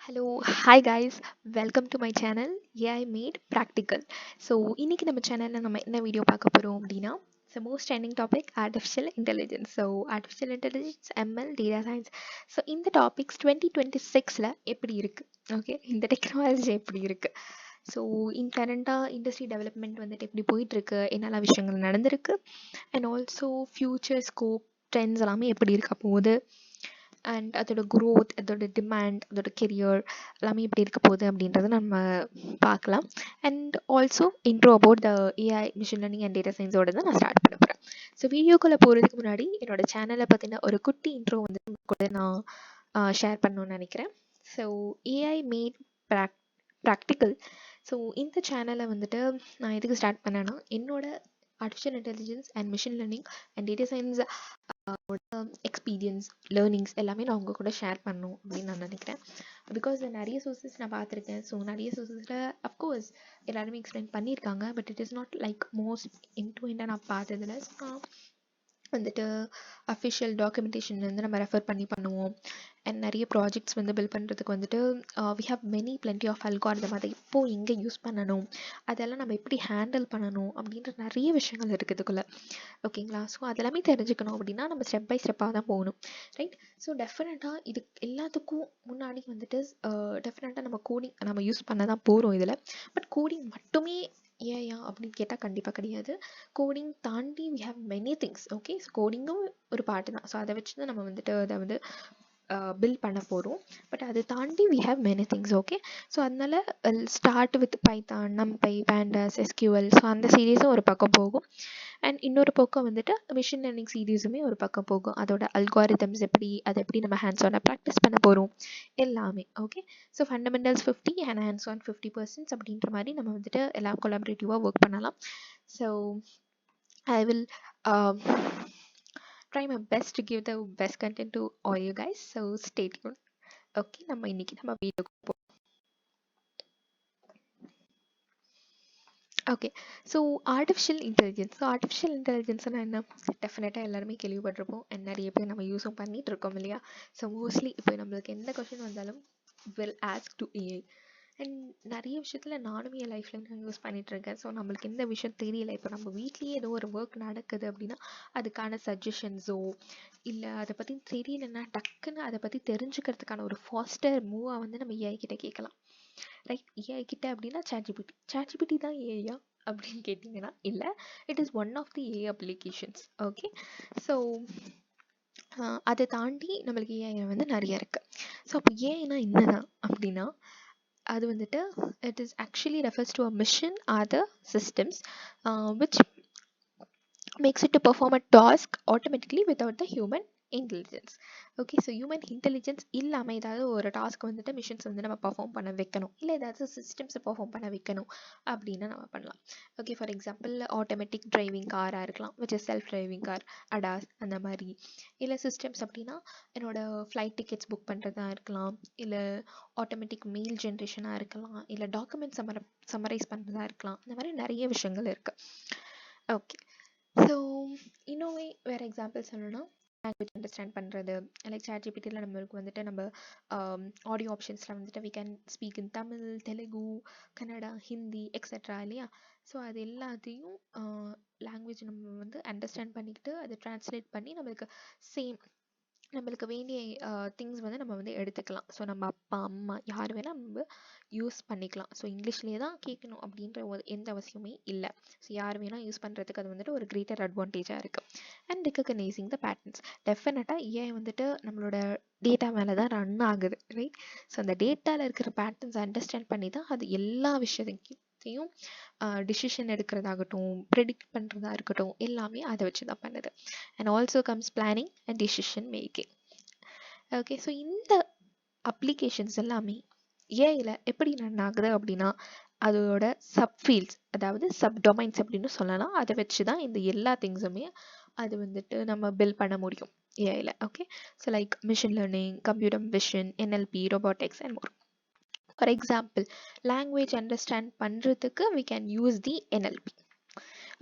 Hello, hi guys, welcome to my channel AI Made Practical. So இன்னைக்கு நம்ம சேனலில் நம்ம என்ன வீடியோ பார்க்க போகிறோம் அப்படின்னா most trending topic artificial intelligence. So artificial intelligence, ML, data science. So இந்த டாபிக்ஸ் 2026 எப்படி இருக்குது, ஓகே, இந்த டெக்னாலஜி எப்படி இருக்குது, ஸோ கரண்ட்டாக இண்டஸ்ட்ரி டெவலப்மெண்ட் வந்துட்டு எப்படி போயிட்டுருக்கு, என்னெல்லாம் விஷயங்கள் நடந்திருக்கு, and also future scope trends எல்லாமே எப்படி இருக்க போகுது, அண்ட் அதோட growth, அதோட டிமாண்ட், அதோட கெரியர் எல்லாமே எப்படி இருக்க போகுது அப்படின்றத நம்ம பார்க்கலாம். And also intro about the AI, machine learning and data சயின்ஸோட தான் நான் ஸ்டார்ட் பண்ண போகிறேன். ஸோ வீடியோக்குள்ளே போகிறதுக்கு முன்னாடி என்னோட சேனலை பற்றின ஒரு குட்டி இன்ட்ரோ வந்து கூட நான் ஷேர் பண்ணணும்னு நினைக்கிறேன். So AI made practical. So இந்த சேனலை வந்துட்டு நான் எதுக்கு ஸ்டார்ட் பண்ணேன்னா, என்னோட artificial intelligence and machine learning and data science experience, learnings எல்லாமே நான் உங்கள் கூட ஷேர் பண்ணணும் அப்படின்னு நான் நினைக்கிறேன். பிகாஸ் நிறைய சோர்சஸ் நான் பார்த்துருக்கேன். ஸோ நிறைய சோர்சஸில் அஃப்கோர்ஸ் எல்லாருமே எக்ஸ்பிளைன் பண்ணியிருக்காங்க. But it is not like most into நான் பார்த்ததில்ல. ஸோ வந்துட்டு அஃபிஷியல் டாக்குமெண்டேஷன்லேருந்து நம்ம ரெஃபர் பண்ணி பண்ணுவோம். அண்ட் நிறைய ப்ராஜெக்ட்ஸ் வந்து பில்ட் பண்ணுறதுக்கு வந்துட்டு we have many plenty of algorithm. அதை இப்போது எங்கே யூஸ் பண்ணணும், அதெல்லாம் நம்ம எப்படி ஹேண்டில் பண்ணணும் அப்படின்ற நிறைய விஷயங்கள் இருக்குது இதுக்குள்ளே, ஓகேங்களா. ஸோ அதெல்லாமே தெரிஞ்சுக்கணும் அப்படின்னா நம்ம ஸ்டெப் பை ஸ்டெப்பாக தான் போகணும், ரைட். ஸோ டெஃபினட்டாக இது எல்லாத்துக்கும் முன்னாடி வந்துட்டு டெஃபினட்டாக நம்ம கோடிங் நம்ம யூஸ் பண்ண தான் போகிறோம் இதில். பட் கோடிங் மட்டுமே ஏயா அப்படின்னு கேட்டால் கண்டிப்பாக கிடையாது. கோடிங் தாண்டி we have many things, okay. So கோடிங்கும் ஒரு பாட்டு தான். ஸோ அதை வச்சு தான் நம்ம வந்துட்டு அதை வந்து பில்ட் பண்ண போகிறோம். பட் அதை தாண்டி we have many things, okay. So அதனால start with Python, NumPy, pandas, SQL. So அந்த சீரீஸும் ஒரு பக்கம் போகும். அண்ட் இன்னொரு பக்கம் வந்துட்டு மிஷின் லேர்னிங் சீரீஸுமே ஒரு பக்கம் போகும். அதோட அல்காரிதம்ஸ் எப்படி, அதை எப்படி நம்ம ஹேண்ட்ஸ் ஆனாக ப்ராக்டிஸ் பண்ண போகிறோம் எல்லாமே, okay. So fundamentals 50 and hands on 50% அப்படின்ற மாதிரி நம்ம வந்துட்டு எல்லாம் கொலாபரேட்டிவாக ஒர்க் பண்ணலாம். So I will try my best to give the best content to all you guys. So stay tuned. Okay, நம்ம இன்னைக்கு நம்ம வீடியோக்கு போகலாம். ஓகே. ஸோ ஆர்டிஃபிஷியல் இன்டெலிஜென்ஸ்னால் என்ன, டெஃபினட்டாக எல்லாருமே கேள்விப்பட்டிருப்போம். அண்ட் நிறைய பேர் நம்ம யூஸும் பண்ணிகிட்டு இருக்கோம் இல்லையா. ஸோ மோஸ்ட்லி இப்போ நம்மளுக்கு எந்த கொஷின் வந்தாலும் will ask to AI. And நிறைய விஷயத்தில் நானுமே என் லைஃப்பில் நான் யூஸ் பண்ணிகிட்ருக்கேன். ஸோ நம்மளுக்கு எந்த விஷயம் தெரியல, இப்போ நம்ம வீட்லேயே ஏதோ ஒரு ஒர்க் நடக்குது அப்படின்னா அதுக்கான சஜஷன்ஸோ இல்லை அதை பற்றி தெரியலன்னா டக்குன்னு அதை பற்றி தெரிஞ்சுக்கிறதுக்கான ஒரு ஃபாஸ்டர் மூவாக வந்து நம்ம ஏஐ கிட்ட கேட்கலாம், ரைட். ஏஐ கிட்ட அப்படின்னா சாட்ஜிபிட்டி தான் ஏஐயா அப்படின்னு கேட்டிங்கன்னா இல்லை, it is one of the AI applications, okay. So அதை தாண்டி நம்மளுக்கு ஏஐ வந்து நிறைய இருக்குது. ஸோ அப்போ ஏஐனா என்னதான் அப்படின்னா, அது வந்துட்டு it is actually refers to a mission or the systems which makes it to perform a task automatically without the human intelligence. Okay. So human intelligence இல்லாமல் ஏதாவது ஒரு டாஸ்க் வந்துட்டு மிஷின்ஸ் வந்து நம்ம பர்ஃபார்ம் பண்ண வைக்கணும், இல்லை ஏதாவது சிஸ்டம்ஸை பர்ஃபார்ம் பண்ண வைக்கணும் அப்படின்னா நம்ம பண்ணலாம். Okay. For example automatic driving காராக இருக்கலாம், which is self driving car, ADAS அந்த மாதிரி. இல்லை சிஸ்டம்ஸ் அப்படின்னா என்னோடய ஃப்ளைட் டிக்கெட்ஸ் புக் பண்ணுறதா இருக்கலாம், இல்லை ஆட்டோமேட்டிக் மெயில் ஜென்ரேஷனாக இருக்கலாம், இல்லை டாக்குமெண்ட் சம்மரைஸ் பண்ணுறதா இருக்கலாம். இந்த மாதிரி நிறைய விஷயங்கள் இருக்குது, ஓகே. ஸோ இன்னுமே வேறு எக்ஸாம்பிள் சொல்லணும்னா லாங்குவேஜ் அண்டர்ஸ்டாண்ட் பண்ணுறது, லைக் சாட்ஜிபிட்டியில் நம்மளுக்கு வந்துட்டு நம்ம ஆடியோ ஆப்ஷன்ஸில் வந்துட்டு we can speak in Tamil, Telugu, Kannada, Hindi etcetera இல்லையா. ஸோ அது எல்லாத்தையும் லாங்குவேஜ் நம்ம வந்து அண்டர்ஸ்டாண்ட் பண்ணிக்கிட்டு அதை ட்ரான்ஸ்லேட் பண்ணி நம்மளுக்கு வேண்டிய திங்ஸ் வந்து நம்ம வந்து எடுத்துக்கலாம். ஸோ நம்ம அப்பா அம்மா யார் வேணால் நம்ம யூஸ் பண்ணிக்கலாம். ஸோ இங்கிலீஷ்லேயே தான் கேட்கணும் அப்படின்ற எந்த அவசியமே இல்லை. ஸோ யார் வேணால் யூஸ் பண்ணுறதுக்கு அது வந்துட்டு ஒரு கிரேட்டர் அட்வான்டேஜாக இருக்குது. அண்ட் ரெகக்னைசிங் த பேட்டர்ன்ஸ், டெஃபினட்டாக ஏஐ வந்துட்டு நம்மளோட டேட்டா மேலே தான் ரன் ஆகுது, ரைட். ஸோ அந்த டேட்டாவில் இருக்கிற பேட்டர்ன்ஸ் அண்டர்ஸ்டாண்ட் பண்ணி தான் அது எல்லா விஷயத்தையும் டிசிஷன் எடுக்கிறதாகட்டும், ப்ரெடிக்ட் பண்ணுறதா இருக்கட்டும், எல்லாமே அதை வச்சு தான் பண்ணுது. And also comes planning and decision making, okay. So இந்த அப்ளிகேஷன்ஸ் எல்லாமே ஏஐல எப்படி ரன் ஆகுது அப்படின்னா அதோட சப்ஃபீல்ட்ஸ், அதாவது சப்டொமைன்ஸ் அப்படின்னு சொல்லலாம். அதை வச்சு தான் இந்த எல்லா திங்ஸுமே அது வந்துட்டு நம்ம பில்ட் பண்ண முடியும் ஏஐல, okay. So like machine learning, computer vision, NLP, robotics and more. For example language understand பண்ணுறதுக்கு we can use the NLP,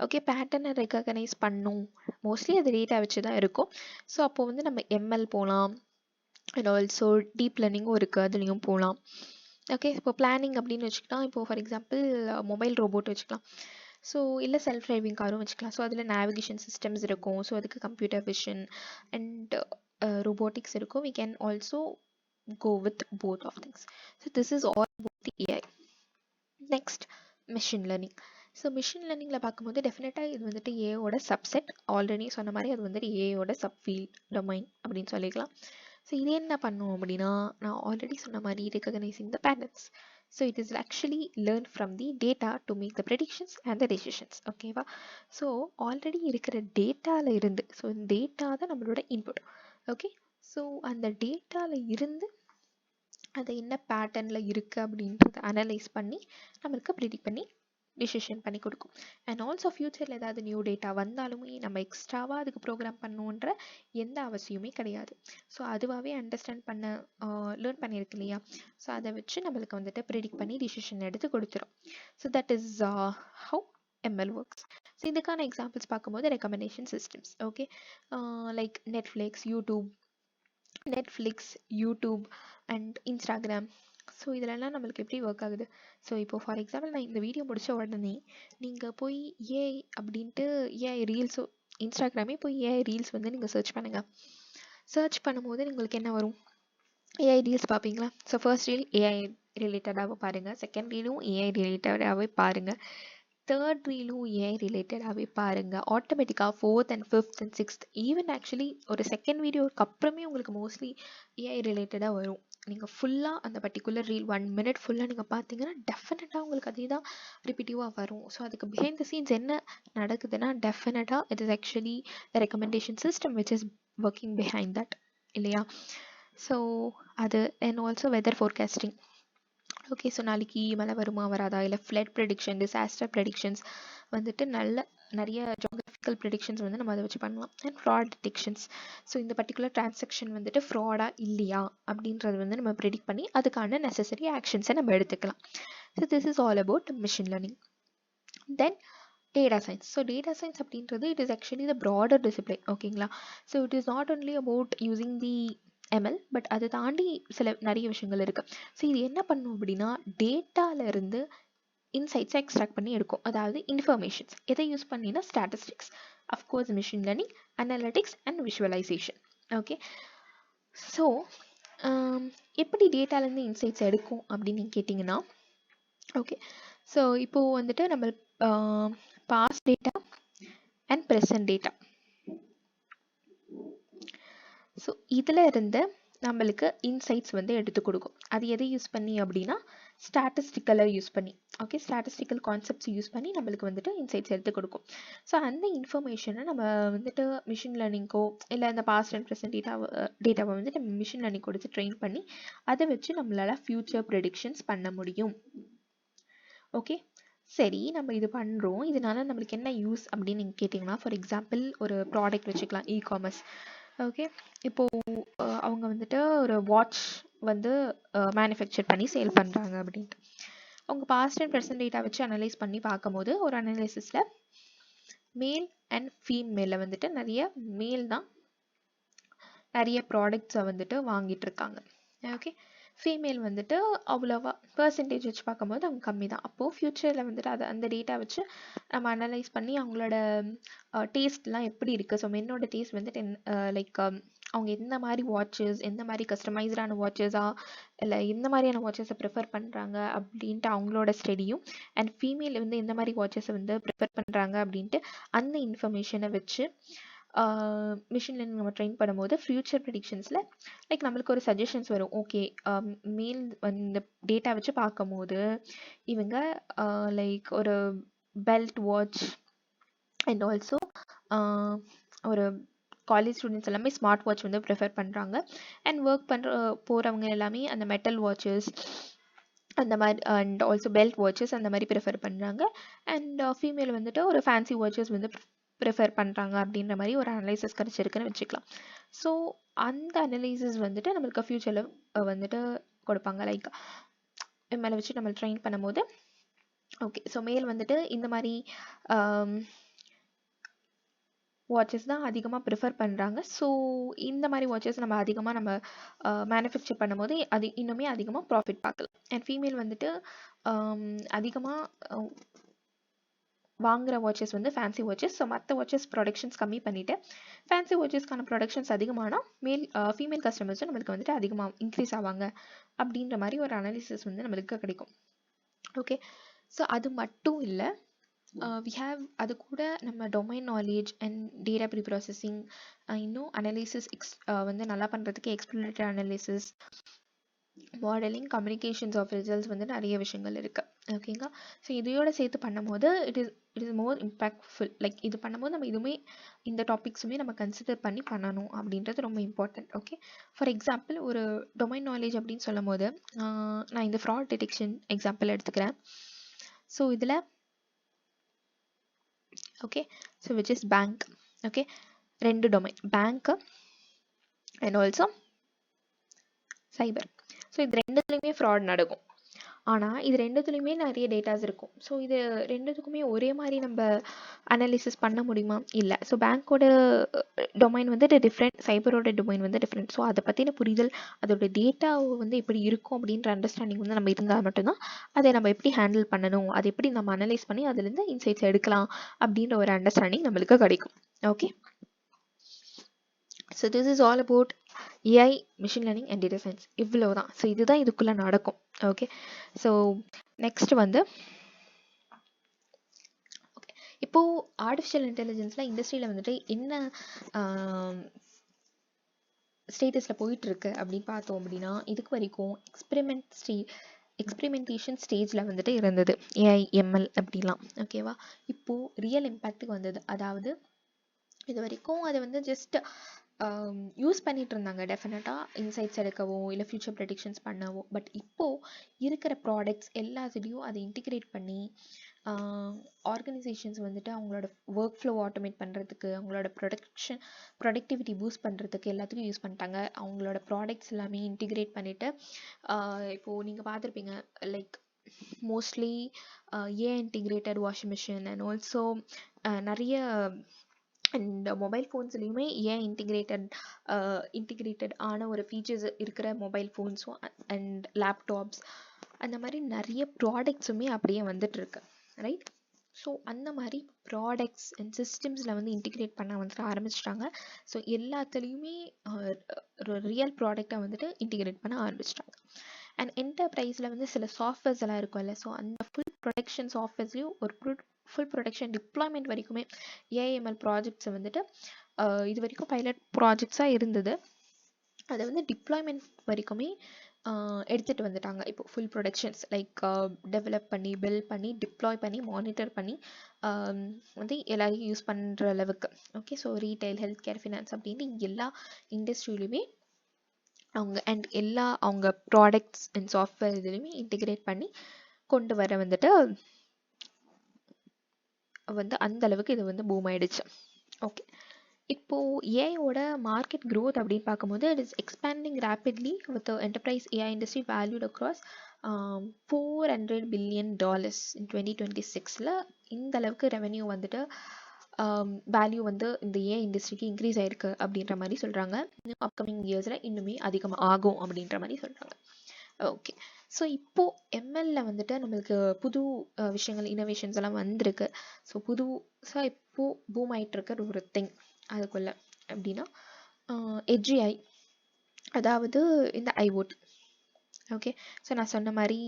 okay. பேட்டர்னை ரெகக்னைஸ் பண்ணும், மோஸ்ட்லி அது டேட்டா வச்சு தான் இருக்கும். ஸோ அப்போ வந்து நம்ம எம்எல் போகலாம், அண்ட் ஆல்சோ டீப் லேர்னிங்கும் இருக்குது, அதுலேயும் போகலாம். ஓகே, இப்போ பிளானிங் அப்படின்னு வச்சுக்கிட்டா, இப்போ ஃபார் எக்ஸாம்பிள் மொபைல் ரோபோட் வச்சுக்கலாம். ஸோ இல்லை செல்ஃப் டிரைவிங் காரும் வச்சுக்கலாம். ஸோ அதில் நேவிகேஷன் சிஸ்டம்ஸ் இருக்கும். ஸோ அதுக்கு கம்ப்யூட்டர் விஷன் அண்ட் robotics இருக்கும். We can also go with both of things. So this is all about the AI. Next, machine learning. So machine லேர்னிங்கில் பார்க்கும்போது டெஃபினட்டாக இது வந்துட்டு ஏயோட சப்செட். ஆல்ரெடி சொன்ன மாதிரி அது வந்துட்டு ஏயோட சப்ஃபீல்ட் டொமைன் அப்படின்னு சொல்லிக்கலாம். ஸோ இது என்ன பண்ணும் அப்படின்னா, நான் ஆல்ரெடி சொன்ன மாதிரி recognising the patterns. So it is actually learn from the data to make the predictions and the decisions. ஓகேவா? ஸோ ஆல்ரெடி இருக்கிற டேட்டாவில் இருந்து, ஸோ டேட்டா தான் நம்மளோட இன்புட். ஓகே, ஸோ அந்த டேட்டாவில் இருந்து அது என்ன பேட்டர்னில் இருக்குது அப்படின்றத அனலைஸ் பண்ணி நம்மளுக்கு ப்ரிடிக்ட் பண்ணி டிசிஷன் பண்ணி கொடுக்கும். அண்ட் ஆல்சோ ஃப்யூச்சரில் ஏதாவது நியூ டேட்டா வந்தாலுமே நம்ம எக்ஸ்ட்ராவாக அதுக்கு ப்ரோக்ராம் பண்ணணுன்ற எந்த அவசியமே கிடையாது. ஸோ அதுவாகவே அண்டர்ஸ்டாண்ட் பண்ண லேர்ன் பண்ணியிருக்கு இல்லையா? ஸோ அதை வச்சு நம்மளுக்கு வந்துட்டு ப்ரிடிக்ட் பண்ணி டிசிஷன் எடுத்து கொடுத்துரும். So that is how ML works. So இதுக்கான எக்ஸாம்பிள்ஸ் பார்க்கும்போது recommendation systems. Okay, like Netflix, YouTube and Instagram. So இதிலெல்லாம் நம்மளுக்கு எப்படி ஒர்க் ஆகுது? ஸோ இப்போ ஃபார் எக்ஸாம்பிள் நான் இந்த வீடியோ முடித்த உடனே நீங்கள் போய் ஏஐ அப்படின்ட்டு ஏஐ ரீல்ஸோ, இன்ஸ்டாகிராமே போய் ஏஐ ரீல்ஸ் வந்து நீங்கள் சர்ச் பண்ணுங்கள். சர்ச் பண்ணும்போது உங்களுக்கு என்ன வரும்? ஏஐ ரீல்ஸ் பார்ப்பீங்களா? ஸோ ஃபர்ஸ்ட் ரீல் ஏஐ ரிலேட்டடாகவே பாருங்கள், செகண்ட் ரீலும் ஏஐ ரிலேட்டடாகவே பாருங்கள், தேர்ட் ரீலும் ஏஐ ரிலேட்டடாகவே பாருங்கள். ஆட்டோமேட்டிக்காக fourth and fifth and sixth, even actually ஒரு செகண்ட் வீடியோக்கு அப்புறமே உங்களுக்கு மோஸ்ட்லி ஏஐ ரிலேட்டடாக வரும். நீங்கள் ஃபுல்லாக அந்த பர்டிகுலர் ரீல் 1 minute ஃபுல்லாக நீங்கள் பார்த்தீங்கன்னா டெஃபினட்டாக உங்களுக்கு அதே தான் ரிப்பீட்டிவாக வரும். ஸோ அதுக்கு பிஹைண்ட் த சீன்ஸ் என்ன நடக்குதுன்னா, டெஃபினட்டாக it is actually the recommendation system which is working behind that, இல்லையா? ஸோ அது and also weather forecasting. Okay, so நாளைக்கு மழை வருமா வராதா, இல்லை ஃப்ளட் ப்ரெடிக்ஷன், டிசாஸ்டர் ப்ரெடிக்ஷன்ஸ் வந்துட்டு நிறைய ஜியோகிராஃபிக்கல் ப்ரெடிக்ஷன்ஸ் வந்து நம்ம அதை வச்சு பண்ணலாம். And fraud detections. ஸோ இந்த பர்டிகுலர் டிரான்சாக்ஷன் வந்துட்டு ஃப்ராடா இல்லையா அப்படின்றது வந்து நம்ம ப்ரெடிக்ட் பண்ணி அதுக்கான நெசசரி ஆக்ஷன்ஸை நம்ம எடுத்துக்கலாம். So this is all about machine learning. Then data science. So data science அப்படின்றது it is actually the broader discipline. ஓகேங்களா? So it is not only about using the ML, but அதை தாண்டி நிறைய விஷயங்கள் இருக்குது. ஸோ இது என்ன பண்ணும் அப்படின்னா, டேட்டாவிலேருந்து இன்சைட்ஸை எக்ஸ்ட்ராக்ட் பண்ணி எடுக்கும். அதாவது இன்ஃபர்மேஷன்ஸ் எதை யூஸ் பண்ணினா, statistics, of course machine learning, analytics and visualisation. Okay, so எப்படி டேட்டாலேருந்து இன்சைட்ஸ் எடுக்கும் அப்படின்னு நீங்கள் கேட்டிங்கன்னா, ஓகே, ஸோ இப்போது வந்துட்டு நம்ம past data and present data, so இதில் இருந்து நம்மளுக்கு இன்சைட்ஸ் வந்து எடுத்து கொடுக்கும். அது எதை யூஸ் பண்ணி அப்படின்னா, ஸ்டாட்டிஸ்டிக்கலை யூஸ் பண்ணி. ஓகே, ஸ்டாட்டிஸ்டிக்கல் கான்செப்ட்ஸ் யூஸ் பண்ணி நம்மளுக்கு வந்துட்டு இன்சைட்ஸ் எடுத்து கொடுக்கும். ஸோ அந்த இன்ஃபர்மேஷனை நம்ம வந்துட்டு மிஷின் லேர்னிங்கோ இல்லை அந்த பாஸ்ட் அண்ட் ப்ரெசன்ட் டேட்டாவை வந்துட்டு மிஷின் லேர்னிங் கொடுத்து ட்ரெயின் பண்ணி அதை வச்சு நம்மளால் ஃப்யூச்சர் ப்ரெடிக்ஷன்ஸ் பண்ண முடியும். ஓகே, சரி, நம்ம இது பண்ணுறோம், இதனால நம்மளுக்கு என்ன யூஸ் அப்படின்னு நீங்கள் கேட்டிங்கன்னா, ஃபார் எக்ஸாம்பிள் ஒரு ப்ராடக்ட் வச்சுக்கலாம், இ-காமர்ஸ். ஓகே, இப்போது அவங்க வந்துட்டு ஒரு வாட்ச் வந்து மேனுஃபேக்சர் பண்ணி சேல் பண்ணுறாங்க அப்படின்ட்டு. அவங்க பாஸ்ட் அண்ட் ப்ரெசன்ட் டேட்டா வச்சு அனலைஸ் பண்ணி பார்க்கும்போது ஒரு அனலைசிஸில் மேல் அண்ட் ஃபீமேலில் வந்துட்டு மேல் தான் நிறைய ப்ராடக்ட்ஸை வந்துட்டு வாங்கிட்டு இருக்காங்க. ஓகே, ஃபீமேல் வந்துட்டு அவ்வளோவா பர்சன்டேஜ் வச்சு பார்க்கும்போது அவங்க கம்மி தான். அப்போது ஃப்யூச்சரில் வந்துட்டு அதை அந்த டேட்டா வச்சு நம்ம அனலைஸ் பண்ணி அவங்களோட டேஸ்ட்லாம் எப்படி இருக்குது. ஸோ மென்னோட டேஸ்ட் வந்துட்டு லைக் அவங்க எந்த மாதிரி வாட்சஸ், எந்த மாதிரி கஸ்டமைஸ்டான வாட்சஸா இல்லை எந்த மாதிரியான வாட்சஸை ப்ரிஃபர் பண்ணுறாங்க அப்படின்ட்டு அவங்களோட ஸ்டடியும், அண்ட் ஃபீமேல் வந்து எந்த மாதிரி வாட்சஸை வந்து ப்ரிஃபர் பண்ணுறாங்க அப்படின்ட்டு அந்த இன்ஃபர்மேஷனை வச்சு மிஷின் லேர்னிங் நம்ம ட்ரெயின் பண்ணும்போது ஃப்யூச்சர் ப்ரெடிக்ஷன்ஸில் லைக் நம்மளுக்கு ஒரு சஜஷன்ஸ் வரும். ஓகே, மேல் இந்த டேட்டா வச்சு பார்க்கும்போது இவங்க லைக் ஒரு பெல்ட் வாட்ச் அண்ட் ஆல்சோ ஒரு காலேஜ் ஸ்டூடெண்ட்ஸ் எல்லாமே ஸ்மார்ட் வாட்ச் வந்து ப்ரிஃபர் பண்ணுறாங்க. அண்ட் ஒர்க் போகிறவங்க எல்லாமே அந்த மெட்டல் வாட்சஸ் அந்த மாதிரி அண்ட் ஆல்சோ பெல்ட் வாட்சஸ் அந்த மாதிரி ப்ரிஃபர் பண்ணுறாங்க. அண்ட் ஃபீமேல் வந்துட்டு ஒரு ஃபேன்சி வாட்சஸ் வந்து ப்ரிஃபர் பண்ணுறாங்க அப்படின்ற மாதிரி ஒரு அனலைசிஸ் கிடச்சிருக்குன்னு வச்சுக்கலாம். ஸோ அந்த அனலைசிஸ் வந்துட்டு நம்மளுக்கு ஃப்யூச்சரில் வந்துட்டு கொடுப்பாங்க. லைக் மேலே வச்சு நம்ம ட்ரெயின் பண்ணும்போது ஓகே, ஸோ மேல் வந்துட்டு இந்த மாதிரி வாட்சஸ் தான் அதிகமாக ப்ரிஃபர் பண்ணுறாங்க. ஸோ இந்த மாதிரி வாட்சஸ் நம்ம அதிகமாக நம்ம மேனுஃபேக்சர் பண்ணும்போது அது இன்னுமே அதிகமாக ப்ராஃபிட் பார்க்கலாம். அண்ட் ஃபீமேல் வந்துட்டு அதிகமாக வாங்குகிற வாட்சஸ் வந்து ஃபேன்சி வாட்சஸ். ஸோ மற்ற வாட்சஸ் ப்ரொடக்ஷன்ஸ் கம்மி பண்ணிவிட்டு ஃபேன்சி வாட்சஸ்க்கான ப்ரொடக்ஷன்ஸ் அதிகமானால் ஃபீமேல் கஸ்டமர்ஸும் நம்மளுக்கு வந்துட்டு அதிகமாக இன்க்ரீஸ் ஆவாங்க அப்படின்ற மாதிரி ஒரு அனாலிசிஸ் வந்து நம்மளுக்கு கிடைக்கும். ஓகே, ஸோ அது மட்டும் இல்லை, வி ஹாவ் அது கூட நம்ம domain knowledge and data pre processing, இன்னும் அனாலிசிஸ் வந்து நல்லா பண்ணுறதுக்கு exploratory analysis, modelling, communications of results வந்து நிறைய விஷயங்கள் இருக்குது. ஓகேங்களா? ஸோ இதையோட சேர்த்து பண்ணும்போது it is more impactful. Like இது பண்ணும்போது நம்ம இதுவுமே இந்த டாபிக்ஸுமே நம்ம கன்சிடர் பண்ணி பண்ணணும் அப்படின்றது ரொம்ப இம்பார்ட்டன்ட். ஓகே, ஃபார் எக்ஸாம்பிள் ஒரு டொமைன் நாலேஜ் அப்படின்னு சொல்லும் போது நான் இந்த ஃப்ராட் டிடெக்ஷன் எக்ஸாம்பிள் எடுத்துக்கிறேன். ஸோ இதில் okay, so which is bank. Okay, 2 domain, bank and also cyber. So இது ரெண்டுத்துலேயுமே ஃப்ராட் நடக்கும். ஆனால் இது ரெண்டுத்துலேயுமே நிறைய டேட்டாஸ் இருக்கும். ஸோ இது ரெண்டுத்துக்குமே ஒரே மாதிரி நம்ம அனாலிசிஸ் பண்ண முடியுமா? இல்லை. ஸோ பேங்க்கோட டொமைன் வந்துட்டு டிஃப்ரெண்ட், சைபரோட டொமைன் வந்து டிஃப்ரெண்ட். ஸோ அதை பற்றின புரிதல், அதோட டேட்டா வந்து எப்படி இருக்கும் அப்படின்ற அண்டர்ஸ்டாண்டிங் வந்து நம்ம இருந்தால் மட்டும்தான் அதை நம்ம எப்படி ஹேண்டில் பண்ணணும், அதை எப்படி நம்ம அனலைஸ் பண்ணி அதுலேருந்து இன்சைட்ஸ் எடுக்கலாம் அப்படின்ற ஒரு அண்டர்ஸ்டாண்டிங் நம்மளுக்கு கிடைக்கும். Okay, so this is all about AI, machine learning and data science. இவ்வளோ தான். ஸோ இதுதான் இதுக்குள்ளே நடக்கும். ஓகே, ஸோ நெக்ஸ்ட் வந்து ஓகே, இப்போது ஆர்டிஃபிஷியல் இன்டெலிஜென்ஸில் இண்டஸ்ட்ரியில் வந்துட்டு என்ன ஸ்டேட்டஸில் போயிட்டுருக்கு அப்படின்னு பார்த்தோம் அப்படின்னா, இதுக்கு வரைக்கும் எக்ஸ்பெரிமெண்டேஷன் ஸ்டேஜில் வந்துட்டு இருந்தது ஏஐ, எம்எல் அப்படிலாம். ஓகேவா? இப்போது ரியல் இம்பேக்ட்டுக்கு வந்தது. அதாவது இது வரைக்கும் அதை வந்து ஜஸ்ட் யூஸ் பண்ணிட்டு இருந்தாங்க, டெஃபினட்டாக இன்சைட்ஸ் எடுக்கவோ இல்லை ஃபியூச்சர் ப்ரெடிக்ஷன்ஸ் பண்ணவோ. பட் இப்போது இருக்கிற ப்ராடக்ட்ஸ் எல்லாத்துலேயும் அதை இன்டிகிரேட் பண்ணி ஆர்கனைசேஷன்ஸ் வந்துட்டு அவங்களோட ஒர்க் ஃப்ளோ ஆட்டோமேட் பண்ணுறதுக்கு, அவங்களோட ப்ரொடக்டிவிட்டி பூஸ்ட் பண்ணுறதுக்கு எல்லாத்துக்கும் யூஸ் பண்ணிட்டாங்க. அவங்களோட ப்ராடக்ட்ஸ் எல்லாமே இன்டிகிரேட் பண்ணிவிட்டு இப்போது நீங்கள் பார்த்துருப்பீங்க, like mostly AI integrated washing machine and also நிறைய அண்ட் மொபைல் ஃபோன்ஸ்லேயுமே ஏன் இன்டிகிரேட்டட் ஆன ஒரு ஃபீச்சர்ஸ் இருக்கிற மொபைல் ஃபோன்ஸும் அண்ட் லேப்டாப்ஸ், அந்த மாதிரி நிறைய ப்ராடக்ட்ஸுமே அப்படியே வந்துட்டுருக்கு. ரைட்? ஸோ அந்த மாதிரி ப்ராடக்ட்ஸ் அண்ட் சிஸ்டம்ஸில் வந்து இன்டிகிரேட் பண்ண வந்துட்டு ஆரம்பிச்சிட்டாங்க. ஸோ எல்லாத்துலேயுமே ரியல் ப்ராடக்டை வந்துட்டு இன்டிகிரேட் பண்ண ஆரம்பிச்சிட்டாங்க. அண்ட் என்டர்பிரைஸில் வந்து சில சாஃப்ட்வேர்ஸ் எல்லாம் இருக்கும்ல, ஸோ அந்த ஃபுல் ப்ரொடக்ஷன் சாஃப்ட்வேர்ஸ்லையும் ஒரு ஃபுல் ப்ரொடக்ஷன் டிப்ளாய்மெண்ட் வரைக்குமே ஏஐஎம்எல் ப்ராஜெக்ட்ஸை வந்துட்டு இது வரைக்கும் பைலட் ப்ராஜெக்ட்ஸாக இருந்தது, அதை வந்து டிப்ளாய்மெண்ட் வரைக்குமே எடுத்துகிட்டு வந்துட்டாங்க. இப்போ ஃபுல் ப்ரொடக்ஷன்ஸ் லைக் டெவலப் பண்ணி, பில்ட் பண்ணி, டிப்ளாய் பண்ணி, மானிட்டர் பண்ணி வந்து எல்லாரையும் யூஸ் பண்ணுற அளவுக்கு. Okay, so retail, health care, finance அப்படின்ட்டு எல்லா இண்டஸ்ட்ரியிலுமே அவங்க ப்ராடக்ட்ஸ் அண்ட் சாஃப்ட்வேர் இதுலையுமே இன்டிகிரேட் பண்ணி கொண்டு வர வந்துட்டு வந்து அந்த அளவுக்கு இது வந்து பூம் ஆயிடுச்சு. ஓகே, இப்போது ஏஐயோட மார்க்கெட் க்ரோத் அப்படின்னு பார்க்கும்போது it is expanding rapidly with enterprise AI industry valued across $400 billion in 2026. இந்த அளவுக்கு ரெவென்யூ வந்துட்டு வேல்யூ வந்து இந்த ஏஐ இண்டஸ்ட்ரிக்கு இன்க்ரீஸ் ஆயிருக்கு அப்படின்ற மாதிரி சொல்கிறாங்க. இன்னும் அப்கமிங் இயர்ஸில் இன்னுமே அதிகமாக ஆகும் அப்படின்ற மாதிரி சொல்கிறாங்க. ஓகே, ஸோ இப்போது எம்எல்ல வந்துட்டு நம்மளுக்கு புது விஷயங்கள், இனோவேஷன்ஸ் எல்லாம் வந்திருக்கு. ஸோ புதுசாக இப்போது பூம் ஆகிட்டு இருக்கிற ஒரு திங் அதுக்குள்ள அப்படின்னா எட்ஜிஐ, அதாவது இந்த ஐஓடி. ஓகே, ஸோ நான் சொன்ன மாதிரி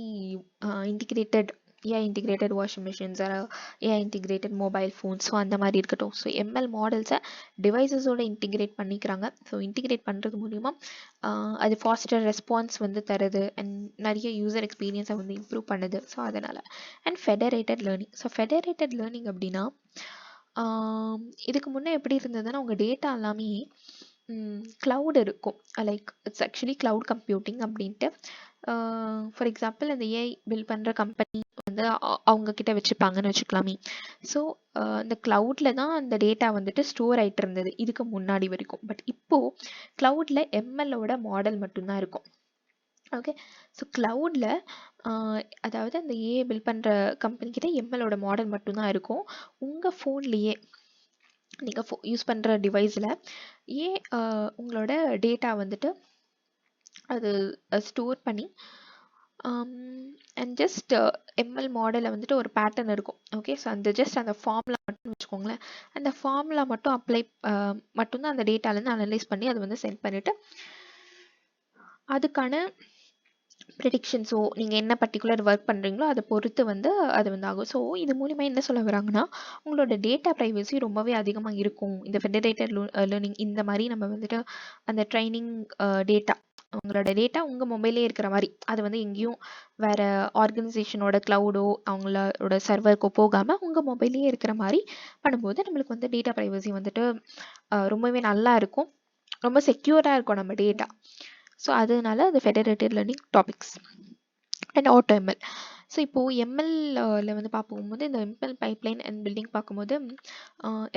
AI integrated washing machines, AI integrated mobile phones, so அந்த மாதிரி இருக்கட்டும். ஸோ எம்எல் மாடல்ஸை டிவைசஸோடு இன்டிகிரேட் பண்ணிக்கிறாங்க. ஸோ இன்டிகிரேட் பண்ணுறது மூலிமா அது ஃபாஸ்டர் ரெஸ்பான்ஸ் வந்து தருது அண்ட் நிறைய யூசர் எக்ஸ்பீரியன்ஸை வந்து இம்ப்ரூவ் பண்ணுது. ஸோ அதனால் and federated learning. So federated learning அப்படின்னா இதுக்கு முன்னே எப்படி இருந்ததுன்னா உங்கள் டேட்டா எல்லாமே க்ளவுட் இருக்கும், like it's actually cloud computing அப்படின்ட்டு. ஃபார் எக்ஸாம்பிள் அந்த ஏஐ பில்ட் பண்ணுற கம்பெனி வந்து அவங்கக்கிட்ட வச்சுப்பாங்கன்னு வச்சுக்கலாமே. ஸோ அந்த க்ளவுடில் தான் அந்த டேட்டா வந்துட்டு ஸ்டோர் ஆகிட்டு இருந்தது இதுக்கு முன்னாடி வரைக்கும். பட் இப்போது க்ளவுடில் எம்எல்லோட மாடல் மட்டும்தான் இருக்கும். ஓகே, ஸோ க்ளவுடில் அதாவது அந்த ஏஐ பில்ட் பண்ணுற கம்பெனிக்கிட்ட எம்எல்லோட மாடல் மட்டும்தான் இருக்கும். உங்கள் ஃபோன்லேயே நீங்கள் யூஸ் பண்ணுற டிவைஸில் ஏன் உங்களோட டேட்டா வந்துட்டு அது ஸ்டோர் பண்ணி அண்ட் ஜஸ்ட் எம்எல் மாடலில் வந்துட்டு ஒரு பேட்டர்ன் இருக்கும். ஓகே, ஸோ அந்த ஜஸ்ட் அந்த ஃபார்முலா மட்டும் வச்சுக்கோங்களேன். அந்த ஃபார்முலா மட்டும் அப்ளை மட்டும்தான் அந்த டேட்டாலேருந்து அனலைஸ் பண்ணி அது வந்து சென்ட் பண்ணிவிட்டு அதுக்கான ப்ரெடிக்ஷன்ஸோ நீங்கள் என்ன பர்டிகுலர் ஒர்க் பண்ணுறீங்களோ அதை பொறுத்து வந்து அது வந்து ஆகும். ஸோ இது மூலிமா என்ன சொல்ல வராங்கன்னா, உங்களோட டேட்டா ப்ரைவசி ரொம்பவே அதிகமாக இருக்கும். இந்த ஃபெடரேட்டட் லேர்னிங் இந்த மாதிரி நம்ம வந்துட்டு அந்த ட்ரைனிங் டேட்டா, உங்களோட டேட்டா உங்கள் மொபைலே இருக்கிற மாதிரி, அது வந்து எங்கேயும் வேறு ஆர்கனைசேஷனோட க்ளவுடோ அவங்களோட சர்வருக்கோ போகாமல் உங்கள் மொபைலே இருக்கிற மாதிரி பண்ணும்போது நம்மளுக்கு வந்து டேட்டா ப்ரைவசி வந்துட்டு ரொம்பவே நல்லா இருக்கும், ரொம்ப செக்யூராக இருக்கும் நம்ம டேட்டா. ஸோ அதனால அது federated learning topics and auto ML. So இப்போது எம்எல்ல வந்து பார்க்கும்போது இந்த எம்எல் பைப்லைன் அண்ட் பில்டிங் பார்க்கும்போது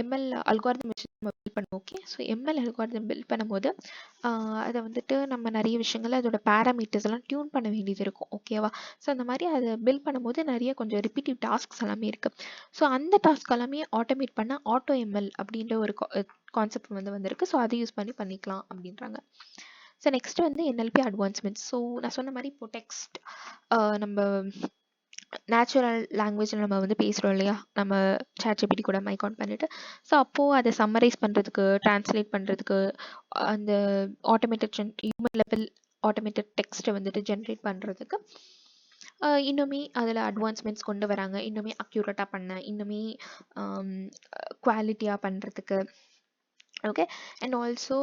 எம்எல் அல்காரிதம் வச்சு நம்ம பில்ட் பண்ணுவோம். Okay, so ML algorithm build பண்ணும்போது அதை வந்துட்டு நம்ம நிறைய விஷயங்கள் அதோட பேராமீட்டர்ஸ் எல்லாம் டியூன் பண்ண வேண்டியது இருக்கும். ஓகேவா? ஸோ அந்த மாதிரி அதை பில்ட் பண்ணும்போது நிறைய கொஞ்சம் ரிப்பீட்டிவ் டாஸ்க்ஸ் எல்லாமே இருக்குது. ஸோ அந்த டாஸ்க் எல்லாமே ஆட்டோமேட் பண்ண ஆட்டோ எம்எல் அப்படின்ற ஒரு கான்செப்ட் வந்து வந்திருக்கு. ஸோ அதை யூஸ் பண்ணி பண்ணிக்கலாம் அப்படின்றாங்க. ஸோ நெக்ஸ்ட் வந்து என்எல்பி அட்வான்ஸ்மெண்ட்ஸ். ஸோ நான் சொன்ன மாதிரி இப்போ டெக்ஸ்ட் நம்ம நேச்சுரல் லாங்குவேஜில் நம்ம வந்து பேசுகிறோம் இல்லையா, நம்ம ChatGPT கூட மைக் ஆன் பண்ணிவிட்டு. ஸோ அப்போது அதை சம்மரைஸ் பண்ணுறதுக்கு, ட்ரான்ஸ்லேட் பண்ணுறதுக்கு, அந்த ஆட்டோமேட்டட் ஹியூமன் லெவல் ஆட்டோமேட்டட் டெக்ஸ்ட்டை வந்துட்டு ஜென்ரேட் பண்ணுறதுக்கு இன்னுமே அதில் அட்வான்ஸ்மெண்ட்ஸ் கொண்டு வராங்க. இன்னுமே அக்யூரேட்டாக பண்ண, இன்னுமே குவாலிட்டியாக பண்ணுறதுக்கு. ஓகே, அண்ட் ஆல்சோ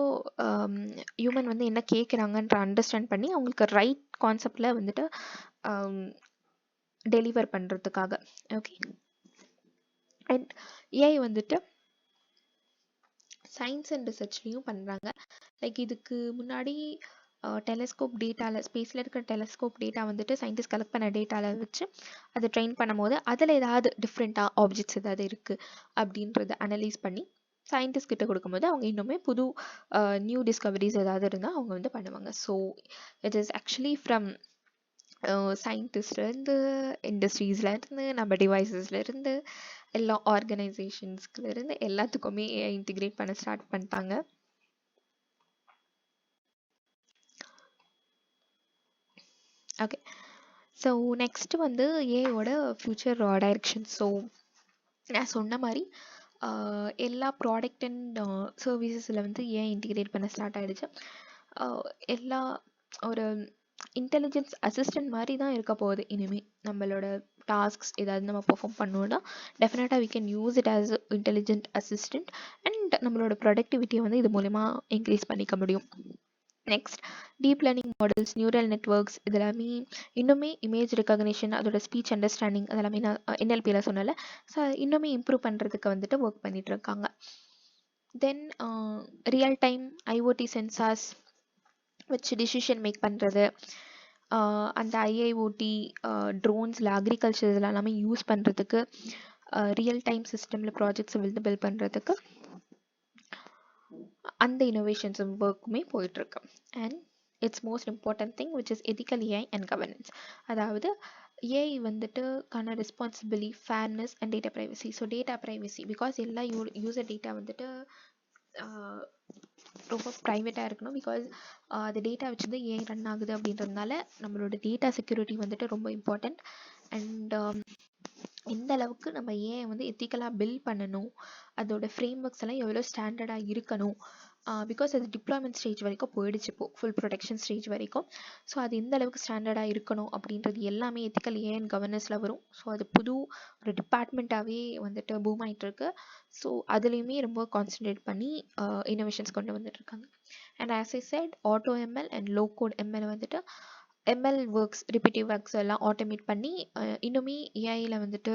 ஹியூமன் வந்து என்ன கேட்குறாங்கன்ற அண்டர்ஸ்டாண்ட் பண்ணி அவங்களுக்கு ரைட் கான்செப்டில் வந்துட்டு டெலிவர் பண்ணுறதுக்காக. ஓகே, அண்ட் ஏஐ வந்துட்டு சயின்ஸ் அண்ட் ரிசர்ச்லேயும் பண்ணுறாங்க. லைக் இதுக்கு முன்னாடி டெலஸ்கோப் டேட்டாவில், ஸ்பேஸில் இருக்கிற டெலஸ்கோப் டேட்டா வந்துட்டு சயின்டிஸ்ட் கலெக்ட் பண்ண டேட்டாவில் வச்சு அதை ட்ரெயின் பண்ணும்போது அதில் ஏதாவது டிஃப்ரெண்ட்டாக ஆப்ஜெக்ட்ஸ் ஏதாவது இருக்குது அப்படின்றத அனலைஸ் பண்ணி சயின்டிஸ்ட் கிட்ட கொடுக்கும்போது அவங்க இன்னுமே புது நியூ டிஸ்கவரிஸ் ஏதாவது இருந்தால் அவங்க வந்து பண்ணுவாங்க. So it is actually from சயின்டிஸ்ட்லேருந்து, இண்டஸ்ட்ரீஸ்லேருந்து, நம்ம டிவைசஸ்லேருந்து, எல்லா ஆர்கனைசேஷன்ஸ்லேருந்து எல்லாத்துக்குமே ஏஐ இன்டிகிரேட் பண்ண ஸ்டார்ட் பண்ணிட்டாங்க. ஓகே, ஸோ நெக்ஸ்ட் வந்து ஏஐயோட ஃப்யூச்சர் டைரக்ஷன். ஸோ நான் சொன்ன மாதிரி எல்லா ப்ராடக்ட் அண்ட் சர்வீசஸில் வந்து ஏன் இன்டிகிரேட் பண்ண ஸ்டார்ட் ஆகிடுச்சு. எல்லா ஒரு இன்டெலிஜென்ஸ் அசிஸ்டன்ட் மாதிரி தான் இருக்க போகுது இனிமேல். நம்மளோட டாஸ்க்ஸ் ஏதாவது நம்ம பெர்ஃபார்ம் பண்ணோன்னா டெஃபினட்டாக we can use it as intelligent assistant and நம்மளோட ப்ரொடக்டிவிட்டியை வந்து இது மூலமா இன்க்ரீஸ் பண்ணிக்க முடியும். Next deep learning models, neural networks, இதெல்லாமே இன்னுமே இமேஜ் ரெகக்னிஷன், அதோட ஸ்பீச் அண்டர்ஸ்டாண்டிங், அதெல்லாமே நான் என்எல்பியில் சொன்னல. ஸோ இன்னுமே இம்ப்ரூவ் பண்ணுறதுக்கு வந்துட்டு ஒர்க் பண்ணிகிட்ருக்காங்க. தென் ரியல் டைம் ஐஓடி சென்சார்ஸ் வச்சு டிசிஷன் மேக் பண்ணுறது, அந்த ஐஐஓடி ட்ரோன்ஸில் அக்ரிகல்ச்சர் இதெல்லாம் எல்லாமே யூஸ் பண்ணுறதுக்கு, ரியல் டைம் சிஸ்டமில் ப்ராஜெக்ட்ஸை வந்து பில்ட் பண்ணுறதுக்கு அந்த இனோவேஷன்ஸ் ஒர்க்குமே போயிட்டுருக்கு. And it's most important thing which is ethical AI and governance. அதாவது ஏஐ வந்துட்டு கான responsibility, fairness and data privacy. So data privacy because எல்லா யூசர் டேட்டா வந்துட்டு ரொம்ப ப்ரைவேட்டாக இருக்கணும். பிகாஸ் அது டேட்டா வச்சு தான் ஏஐ ரன் ஆகுது அப்படின்றதுனால நம்மளோட டேட்டா செக்யூரிட்டி வந்துட்டு ரொம்ப இம்பார்ட்டண்ட். அண்ட் எந்த அளவுக்கு நம்ம ஏஐ வந்து எத்திக்கலாக பில்ட் பண்ணணும், அதோட ஃப்ரேம் ஒர்க்ஸ் எல்லாம் எவ்வளோ ஸ்டாண்டர்டாக இருக்கணும். பிகாஸ் அது டிப்ளாய்மெண்ட் ஸ்டேஜ் வரைக்கும் போயிடுச்சு, இப்போது ஃபுல் ப்ரொடெக்ஷன் ஸ்டேஜ் வரைக்கும். ஸோ அது எந்த அளவுக்கு ஸ்டாண்டர்டாக இருக்கணும் அப்படின்றது எல்லாமே எத்திக்கல் ஏஐ அண்ட் கவர்னன்ஸில் வரும். ஸோ அது புது ஒரு டிபார்ட்மெண்ட்டாகவே வந்துட்டு பூம் ஆகிட்டுருக்கு. ஸோ அதுலேயுமே ரொம்ப கான்சன்ட்ரேட் பண்ணி இன்னோவேஷன்ஸ் கொண்டு வந்துட்டுருக்காங்க. And as I said, auto ML and low code ML வந்துட்டு எம்எல் ஒர்க்ஸ், ரிப்பீட்டிவ் ஒர்க்ஸ் எல்லாம் ஆட்டோமேட் பண்ணி இன்னுமே ஏஐயில் வந்துட்டு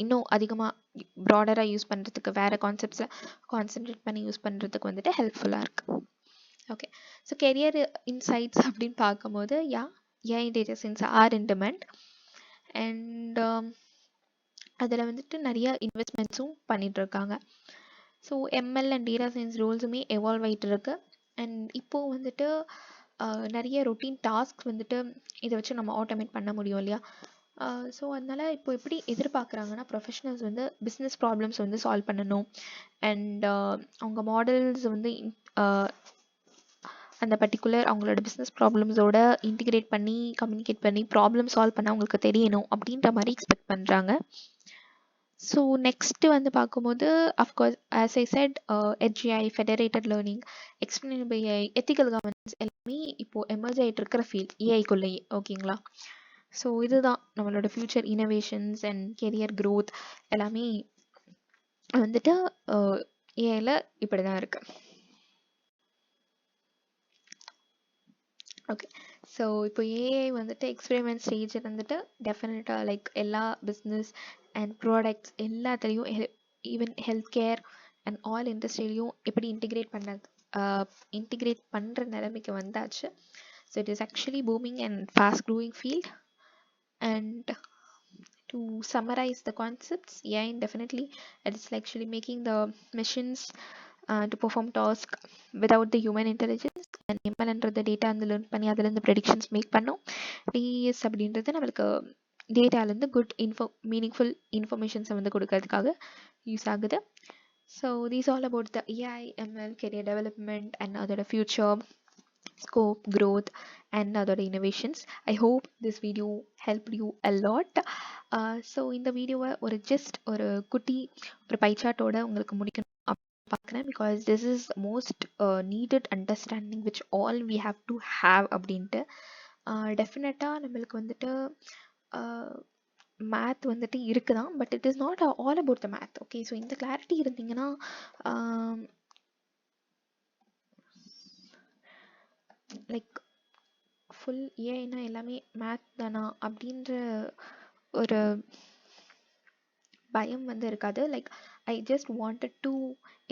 இன்னும் அதிகமாக ப்ராடராக யூஸ் பண்ணுறதுக்கு, வேறு கான்செப்ட்ஸில் கான்சென்ட்ரேட் பண்ணி யூஸ் பண்ணுறதுக்கு வந்துட்டு ஹெல்ப்ஃபுல்லாக இருக்குது. ஓகே, ஸோ கெரியர் இன்சைட்ஸ் அப்படின்னு பார்க்கும்போது AI data science are in demand. And அதில் வந்துட்டு நிறைய இன்வெஸ்ட்மெண்ட்ஸும் பண்ணிகிட்ருக்காங்க. So ML and data science ரோல்ஸுமே எவால்வ் ஆகிட்டு இருக்கு. அண்ட் இப்போது வந்துட்டு நிறைய ரொட்டீன் டாஸ்க் வந்துட்டு இதை வச்சு நம்ம ஆட்டோமேட் பண்ண முடியும் இல்லையா. ஸோ அதனால் இப்போ எப்படி எதிர்பார்க்குறாங்கன்னா ப்ரொஃபஷனல்ஸ் வந்து பிஸ்னஸ் ப்ராப்ளம்ஸ் வந்து சால்வ் பண்ணணும் அண்ட் அவங்க மாடல்ஸ் வந்து அந்த பர்டிகுலர் அவங்களோட பிஸ்னஸ் ப்ராப்ளம்ஸோட இன்டிகிரேட் பண்ணி கம்யூனிகேட் பண்ணி ப்ராப்ளம் சால்வ் பண்ண அவங்களுக்கு தெரியணும் அப்படின்ற மாதிரி எக்ஸ்பெக்ட் பண்ணுறாங்க. ஸோ நெக்ஸ்ட்டு வந்து பார்க்கும்போது of course as I set HGI, federated learning, explainable AI, ethical governance எல்லாமே இப்போது எமர்ஜ் ஆகிட்டு இருக்கிற ஃபீல்ட் ஏஐக்குள்ளேயே. ஓகேங்களா? ஸோ இதுதான் நம்மளோட future innovations and career growth எல்லாமே வந்துட்டு ஏஐயில் இப்படி தான் இருக்குது. ஓகே, ஸோ இப்போ ஏஐ வந்துட்டு எக்ஸ்பெரிமெண்ட் ஸ்டேஜ் வந்துட்டு டெஃபினட்டாக லைக் எல்லா பிஸ்னஸ் அண்ட் ப்ராடக்ட்ஸ் எல்லாத்துலேயும் even health care and all இண்டஸ்ட்ரியிலையும் எப்படி இன்டிகிரேட் பண்ணுற நிலைமைக்கு வந்தாச்சு. So it is actually booming and fast growing field. And to summarize the concepts, AI definitely it is actually making the machines to perform task without the human intelligence. and ML என்றது data வந்து learn பண்ணி அதுலேருந்து predictions make பண்ணோம். DS அப்படின்றது நம்மளுக்கு டேட்டாலேருந்து good meaningful இன்ஃபர்மேஷன்ஸை வந்து கொடுக்கறதுக்காக use ஆகுது. So these all about the AI ML career development and அதோட future scope, growth and other innovations. I hope this video helped you a lot. So இந்த வீடியோவை ஒரு குட்டி ஒரு பை சார்ட்டோட உங்களுக்கு முடிக்கணும் பார்க்குறேன். Because this is most needed understanding which all we have to have அப்படின்ட்டு. டெஃபினட்டாக நம்மளுக்கு வந்துட்டு மேத் வந்துட்டு இருக்குதான், but it is not all about the math. Okay, so இந்த கிளாரிட்டி இருந்தீங்கன்னா லைக் ஃபுல் ஏஐனா எல்லாமே மேத் தானா அப்படின்ற ஒரு பயம் வந்து இருக்காது. Like I just wanted to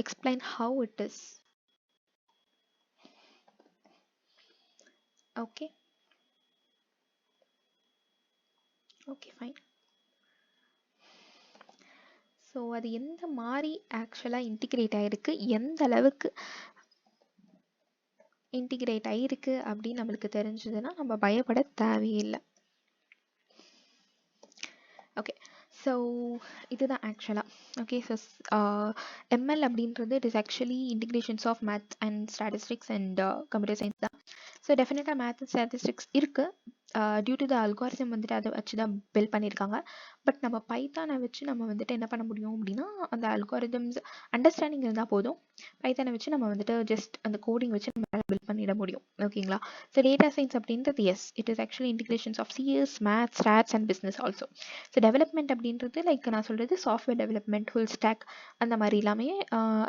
explain how it is. Okay okay fine. So அது எந்த மாதிரி ஆக்சுவலாக இன்டிகிரேட் ஆகிருக்கு, எந்த அளவுக்கு இன்டிகிரேட் ஆகிருக்கு அப்படின்னு நம்மளுக்கு தெரிஞ்சதுன்னா நம்ம பயப்பட தேவையில்லை. ஓகே, ஸோ இதுதான் ஆக்சுவலாக. ஓகே, ஸோ எம்எல் அப்படின்றது it is actually integrations of math and statistics and computer science தான். ஸோ டெஃபினட்டாக மேத் அண்ட் ஸ்டாட்டிஸ்டிக்ஸ் இருக்குது. டியூ டு த அல்காரிதம் வந்துட்டு அதை வச்சு தான் பில்ட் பண்ணியிருக்காங்க. பட் நம்ம பைத்தானை வச்சு நம்ம வந்துட்டு என்ன பண்ண முடியும் அப்படின்னா, அந்த அல்காரிதம்ஸ் அண்டர்ஸ்டாண்டிங் இருந்தால் போதும். பைத்தானை வச்சு நம்ம வந்துட்டு ஜஸ்ட் அந்த கோடிங் வச்சு நம்ம பில்ட் பண்ணிட முடியும். ஓகேங்களா? ஸோ டேட்டா சயின்ஸ் அப்படின்றது is, it is actually integrations of CS, math, stats and business also. So development அப்படின்றது லைக் நான் சொல்கிறது சாஃப்ட்வேர் டெவலப்மெண்ட், ஃபுல் ஸ்டாக் அந்த மாதிரி எல்லாமே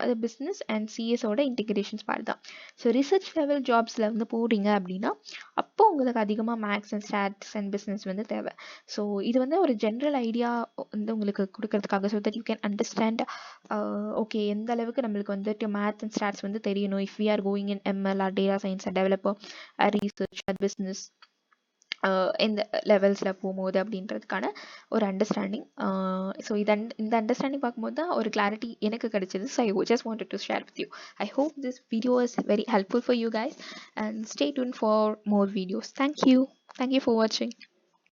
அது பிஸ்னஸ் அண்ட் சிஎஸோட இன்டிகிரேஷன்ஸ் பார்ட் தான். ஸோ ரிசர்ச் லெவல் ஜாப்ஸில் வந்து போகிறீங்க அப்படின்னா அப்போ உங்களுக்கு அதிகமாக maths and stats and business வந்து தேவை. ஸோ இது வந்து ஒரு ஜென்ரல் ஐடியா வந்து உங்களுக்கு கொடுக்கறதுக்காக, so that you can understand okay எந்த அளவுக்கு நம்மளுக்கு வந்துட்டு மேத்ஸ் அண்ட் ஸ்டாட்ஸ் வந்து தெரியணும் if we are going in ML or data science and developer research and business எந்த லெவல்ஸில் போகும்போது அப்படின்றதுக்கான ஒரு அண்டர்ஸ்டாண்டிங். ஸோ இந்த அண்டர்ஸ்டாண்டிங் பார்க்கும்போது தான் ஒரு கிளாரிட்டி எனக்கு கிடைச்சது. So I just wanted to share with you. I hope this video is very helpful for you guys and stay tuned for more videos. Thank you for watching.